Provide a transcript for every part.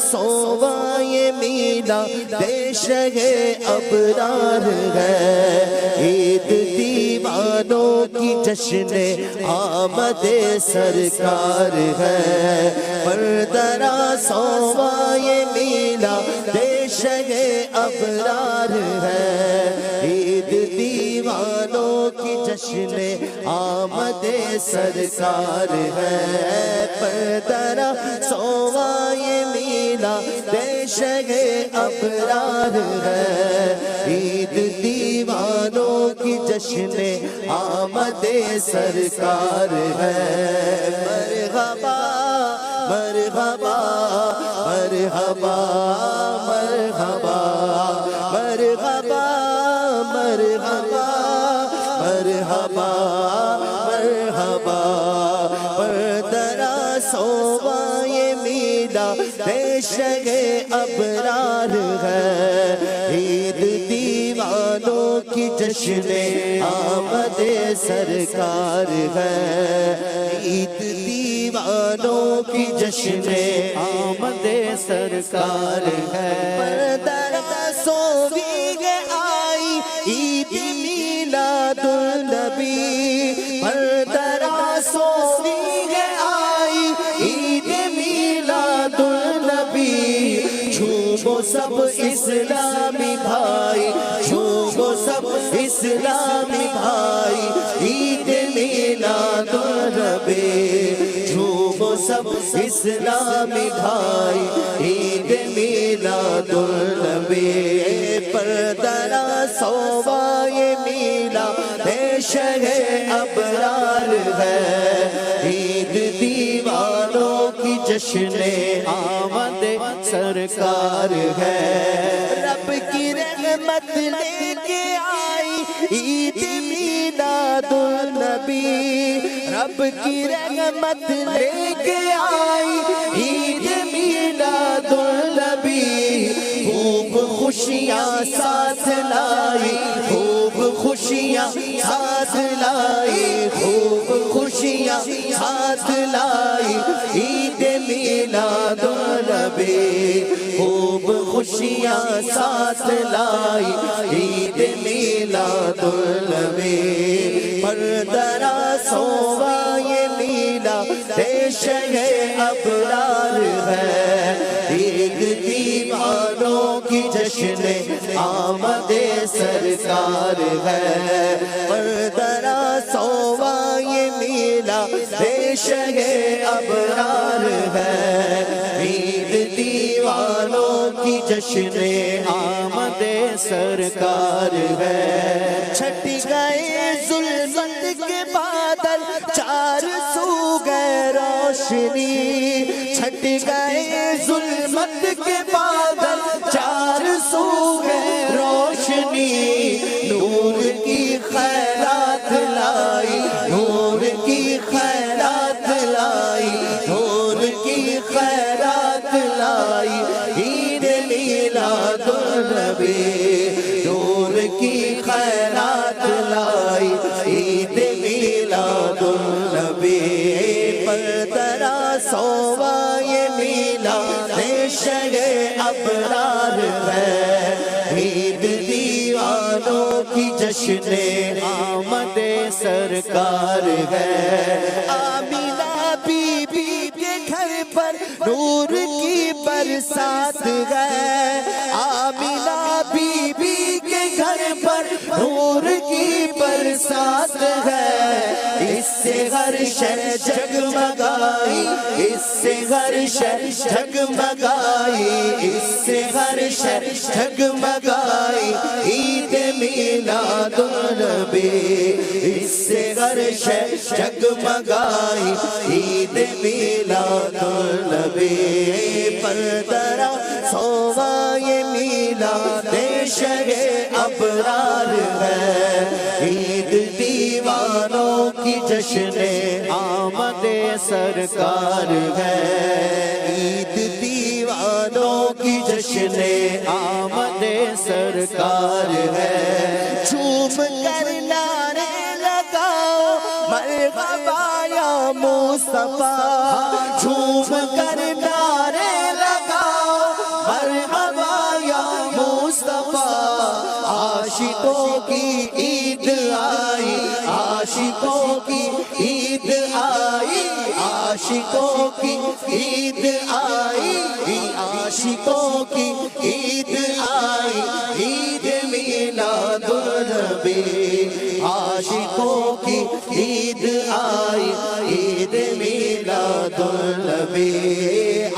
سوواں یہ میلاد شہ ابرار ہے، عید دیوانوں کی جشن آمد سرکار ہے، پردرا سوواں یہ میلاد شہ ابرار ہے، عید دیوانوں کی جشن آمد سرکار ہے، پردرا سوواں یہ میلاد شہ ابرار ہے، عید دیوانوں کی جشن آمد سرکار ہے، مرحبا مرحبا مرحبا مرحبا مرحبا مرحبا مرحبا مرحبا، پردرا سوواں یہ میلاد شہ ابرار ہے، عید دیوانوں کی جشن آمد سرکار ہے، عید دیوانوں کی جشن آمد سرکار ہے، پردرا سوویں آئی عید میلاد النبی، پردرا سوویں آئی عید میلاد النبی، جھومو سب اسلامی بھائی، جھومو سب اسلامی بھائی، عید میلاد النبی، جھومو سب اسلامی بھائی، عید میلاد النبی، پردرا سوواں یہ میلاد شہ ابرار ہے، عید دیوانوں کی جشن آمد سرکار ہے، رب کی رحمت لے کے آئی عید میلاد النبی، رب کی رحمت لے کے آئی عید میلاد النبی، خوب خوشیاں ساتھ لائی، خوب خوشیاں ساتھ لائی، خوب خوشیاں ساتھ لائی، عید میلاد النبی، خوب خوشیاں ساتھ لائی، عید میلاد النبی، پردرا سوواں یہ میلاد شہ ابرار ہے، عید دیوانوں کی جشن آمد سرکار ہے، پردرا سوواں یہ میلاد شہ ابرار ہے، عید دیوانوں کی جشن آمد سرکار ہے، چھٹ گئے ظلمت کے بادل چار سو گئے روشنی، چھٹ گئے ظلمت کے بادل چار سو گئے روشنی، نور کی خیرات لائی، نور کی خیرات لائی، نور کی خیرات لائی، عید میلاد النبی، نور کی خیرات لائی، عید میلاد النبی، پردرا سوواں یہ میلاد شہ ابرار ہے، عید دیوانوں کی جشن آمد سرکار ہے، آمینہ بی بی کے گھر پر نور کی برسات ہے، آمینہ بی بی کے گھر پر نور کی برسات ہے، اس سے ہر شے جگمگائی، اس سے ہر شے جگمگائی، اس سے ہر شے جگمگائی، عید میلاد النبی، اس سے ہر شے جگمگائی، عید میلاد النبی، پردرا سوواں یہ میلاد شہ ابرار ہے، عید دیوانوں کی جشن آمد سرکار ہے، عید دیوانوں کی جشن آمد سرکار ہے، جھوم کر نعرے لگاؤ مرحبا یا مصطفیٰ، جھوم کر نعرے لگاؤ عاشقوں کی عید آئی، عاشقوں کی عید آئی، عاشقوں کی عید آئی، عاشقوں کی عید آئی، عید میلاد النبی، عاشقوں کی عید آئی، عید میلاد النبی،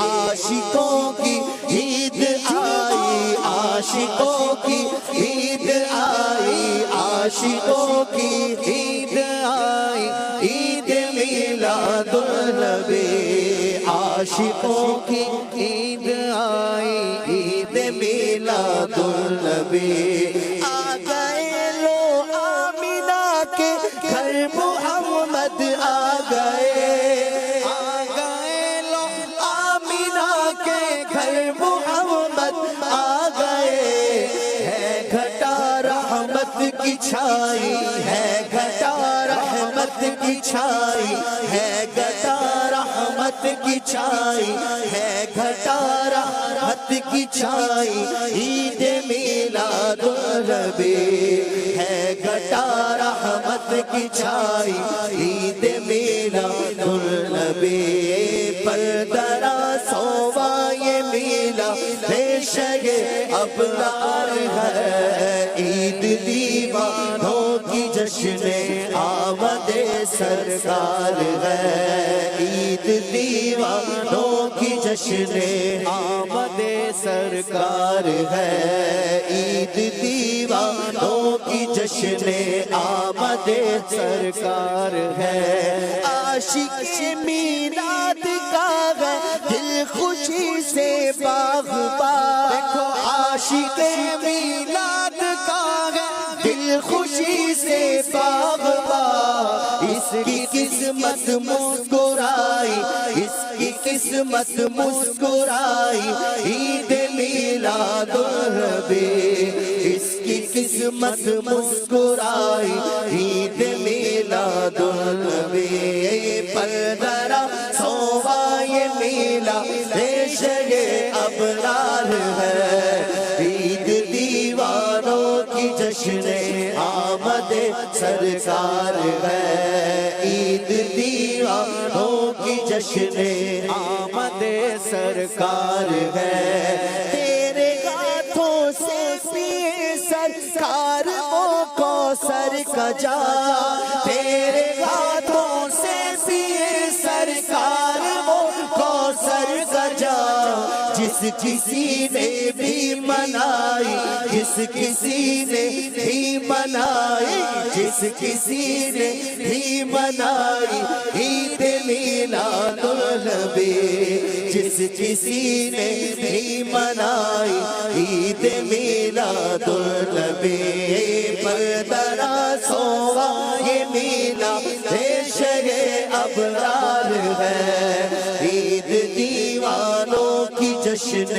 عاشقوں کی عید آئی، عاشقوں کی عید آئی، عاشقوں کی عید آئی، عید میلاد النبی، عاشقوں کی عید آئی، عید میلاد النبی، آ گئے لو آمینہ کے گھر محمد آ گئے، آ گئے لو آمینہ کے گھر محمد آ گئے، ہے گھٹا رحمت کی چھائی، ہے گھٹا رحمت کی چھائی، ہے گھٹا رحمت کی چھائی، ہے گھٹا رحمت کی چھائی، عید میلاد النبی، ہے گھٹا رحمت کی چھائی، عید میلاد النبی، پردرا سووا یہ میلاد شگ ابرار ہے، عید دیوانوں کی جشن آمد سرکار ہے، عید دیوانوں کی جشن آمد سرکار ہے، عید دیوانوں کی جشن آمد سرکار ہے، عاشق میلاد کا ہے دل خوشی سے باغباں، دیکھو عاشق میلاد کا ہے دل خوشی سے باغباں، اس کی قسمت مسکرائی، اس کی قسمت مسکرائی، عید میلاد النبی، اس کی قسمت مسکرائی، عید میلاد النبی، پردرا سووا یہ میلاد شگ ابرار ہے، عید دیوانوں کی جشن آمد سرکار ہے، عید دیوانوں کی جشن آمد سرکار ہے، تیرے ہاتھوں سے پیے سرکار وہ کوثر کا جام، تیرے ہاتھوں سے پیے سرکار وہ کوثر کا جام، جس کسی نے بھی منائی، جس کسی نے بھی منائی، جس کسی نے بھی منائی، عید میلاد النبی، جس کسی نے بھی منائی، عید میلاد النبی، پردرا سووا یہ میلاد شگ ابرار ہے، عید دیوانوں کی جشن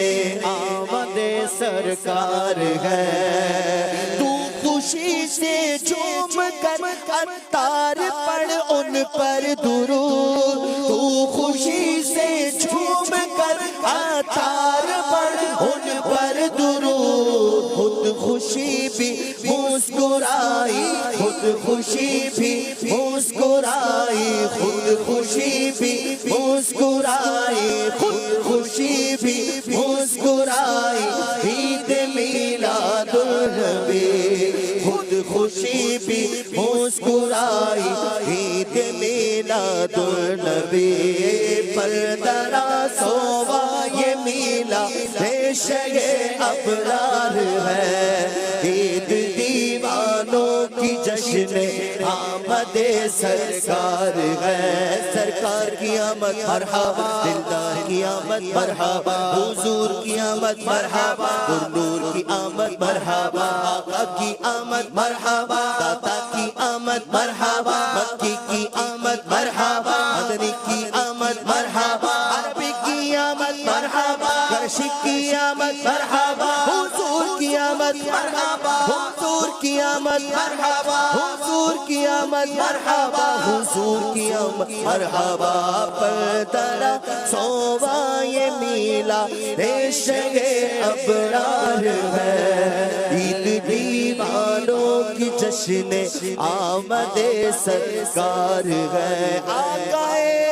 آمد سرکار ہے، تو خوشی سے جھوم کر عطار پڑھ ان پر درود، تو خوشی سے جھوم کر عطار پڑھ ان پر درود، خود خوشی بھی مسکرائی، خود خوشی بھی مسکرائی، خود خوشی بھی مسکرائی، خود خوشی بھی مسکرائی، عید میلاد النبی، خود خوشی بھی مسکرائی، عید میلاد النبی، پردرا سووا یہ میلاد شگ ابرار ہے، عید دیوانوں کی جشن آمد سرکار ہے، سرکار کی آمد مرحبا، دلدار کی آمد مرحبا، حضور کی آمد مرحبا، نور کی آمد مرحبا، آقا کی آمد مرحبا، داتا کی آمد مرحبا، مکی کی آمد مرحبا، مدنی کی آمد مرحبا، عربی کی آمد مرحبا، کرشی کی آمد مرحبا، حضور کی آمد مرحبا، حضور کی آمد مرحبا، حضور کی آمد مرحبا، حضور کی آمد مرحبا، پردرا سووا یہ میلاد شگ ابرار ہے، عید دیوان جشن آمد سرکار ہے آقائے